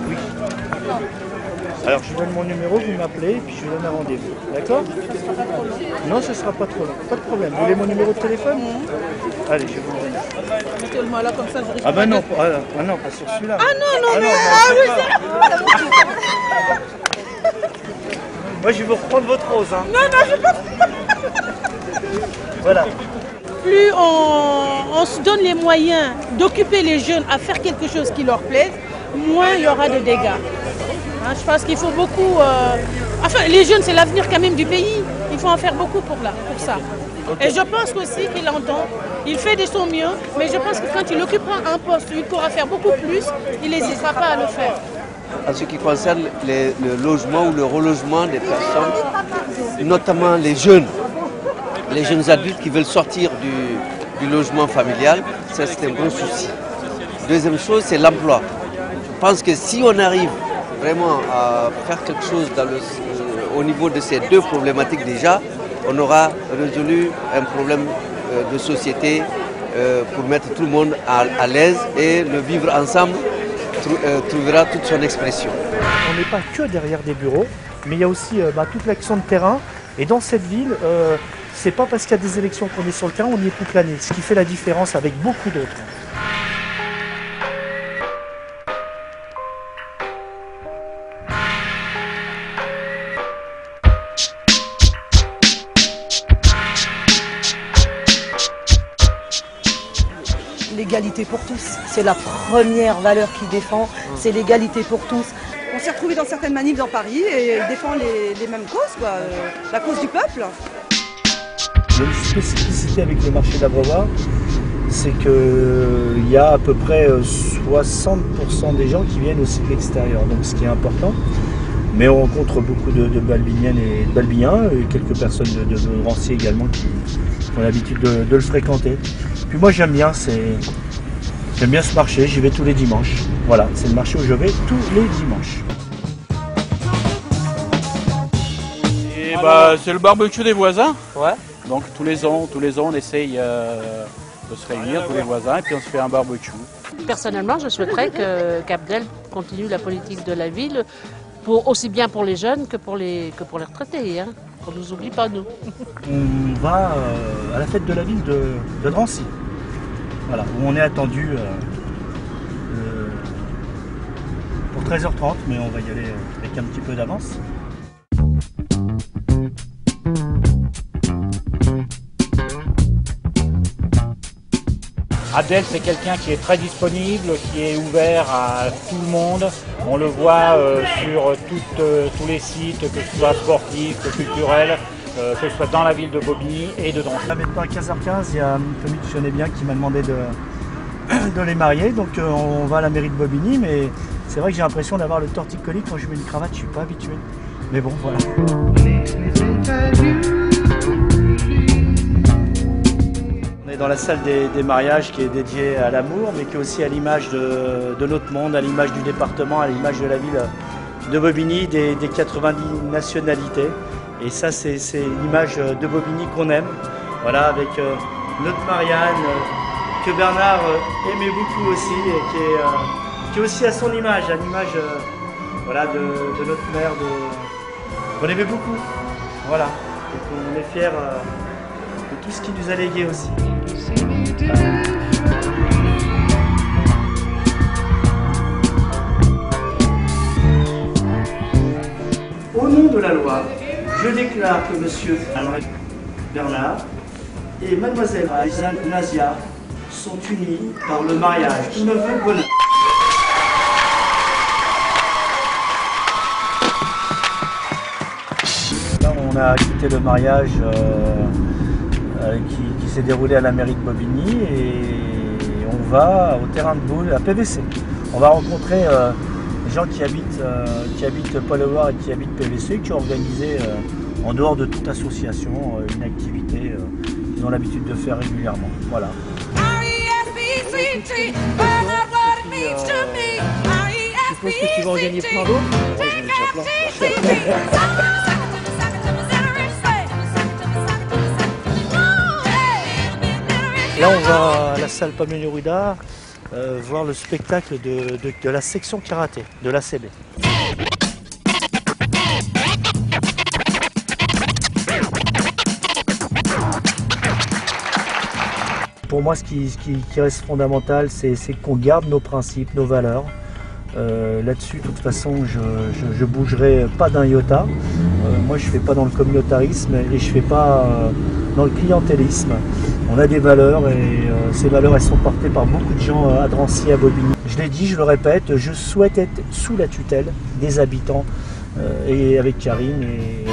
Oui. Alors je vous donne mon numéro, vous m'appelez, puis je vous donne un rendez-vous. D'accord? Non, ce ne sera pas trop long. Pas de problème. Vous voulez mon numéro de téléphone? Allez, je vais vous le donner. Mettez-le-moi là comme ça, je risque Ah ben non, non, pas sur celui-là. Ah non, non, mais... oui, moi, je vais vous reprendre votre rose. Hein. Non, non, je peux... Voilà. Plus on se donne les moyens d'occuper les jeunes à faire quelque chose qui leur plaise, moins il y aura de dégâts. Hein, je pense qu'il faut beaucoup... Enfin, les jeunes, c'est l'avenir quand même du pays. Il faut en faire beaucoup pour ça. Okay. Et je pense aussi qu'il entend. Il fait de son mieux, mais je pense que quand il occupera un poste où il pourra faire beaucoup plus, il n'hésitera pas à le faire. En ce qui concerne le logement ou le relogement des personnes, notamment les jeunes adultes qui veulent sortir du logement familial, ça c'est un gros souci. Deuxième chose, c'est l'emploi. Je pense que si on arrive vraiment à faire quelque chose au niveau de ces deux problématiques déjà, on aura résolu un problème de société pour mettre tout le monde à l'aise et le vivre ensemble trouvera toute son expression. On n'est pas que derrière des bureaux, mais il y a aussi toute l'action de terrain. Et dans cette ville, c'est pas parce qu'il y a des élections qu'on est sur le terrain, on y est toute l'année. Ce qui fait la différence avec beaucoup d'autres. L'égalité pour tous, c'est la première valeur qu'il défend, c'est l'égalité pour tous. On s'est retrouvés dans certaines manifs dans Paris et il défend les mêmes causes, quoi, la cause du peuple. Il y a une spécificité avec le marché d'Abreuvoir, c'est qu'il y a à peu près 60% des gens qui viennent aussi de l'extérieur, donc ce qui est important. Mais on rencontre beaucoup de Balbiniennes et de Balbiens, et quelques personnes de Drancy également qui ont l'habitude de le fréquenter. Puis moi j'aime bien ce marché, j'y vais tous les dimanches. Voilà, c'est le marché où je vais tous les dimanches. Et c'est le barbecue des voisins. Ouais. Donc tous les ans on essaye de se réunir, tous les voisins, et puis on se fait un barbecue. Personnellement, je souhaiterais qu'Abdel continue la politique de la ville, aussi bien pour les jeunes que pour les retraités, hein. Qu'on ne nous oublie pas, nous. On va à la fête de la ville de Drancy, voilà, où on est attendu pour 13h30, mais on va y aller avec un petit peu d'avance. Abdel, c'est quelqu'un qui est très disponible, qui est ouvert à tout le monde. On le voit sur tous les sites, que ce soit sportifs, culturels, que ce soit dans la ville de Bobigny et de Drancy. Maintenant à 15h15, il y a une famille que je connais bien qui m'a demandé de les marier. Donc on va à la mairie de Bobigny, mais c'est vrai que j'ai l'impression d'avoir le torticolis quand je mets une cravate, je ne suis pas habitué. Mais bon, voilà. Dans la salle des mariages qui est dédiée à l'amour, mais qui est aussi à l'image de notre monde, à l'image du département, à l'image de la ville de Bobigny, des 90 nationalités. Et ça, c'est l'image de Bobigny qu'on aime. Voilà, avec notre Marianne, que Bernard aimait beaucoup aussi, et qui est aussi à son image, à l'image voilà, de notre mère, qu'on aimait beaucoup. Voilà, et qu'on est fiers de tout ce qui nous a légué aussi. Au nom de la loi, je déclare que monsieur Bernard et mademoiselle Nazia sont unis par le mariage. Tout ne veut bonheur. Là, on a quitté le mariage qui s'est déroulé à la mairie de Bobigny et on va au terrain de boule à PVC. On va rencontrer les gens qui habitent Paul-Loire et qui habitent PVC, qui ont organisé en dehors de toute association une activité qu'ils ont l'habitude de faire régulièrement. Voilà. Je suppose que tu vas en gagner plein d'autres. Ouais, j'en ai déjà plein. Là, on va à la salle Pamela Ruda voir le spectacle de la section karaté, de l'ACB. Pour moi, ce qui reste fondamental, c'est qu'on garde nos principes, nos valeurs. Là-dessus, de toute façon, je bougerai pas d'un iota. Moi, je ne fais pas dans le communautarisme et je ne fais pas dans le clientélisme. On a des valeurs et ces valeurs, elles sont portées par beaucoup de gens à Drancy, à Bobigny. Je l'ai dit, je le répète, je souhaite être sous la tutelle des habitants et avec Karine et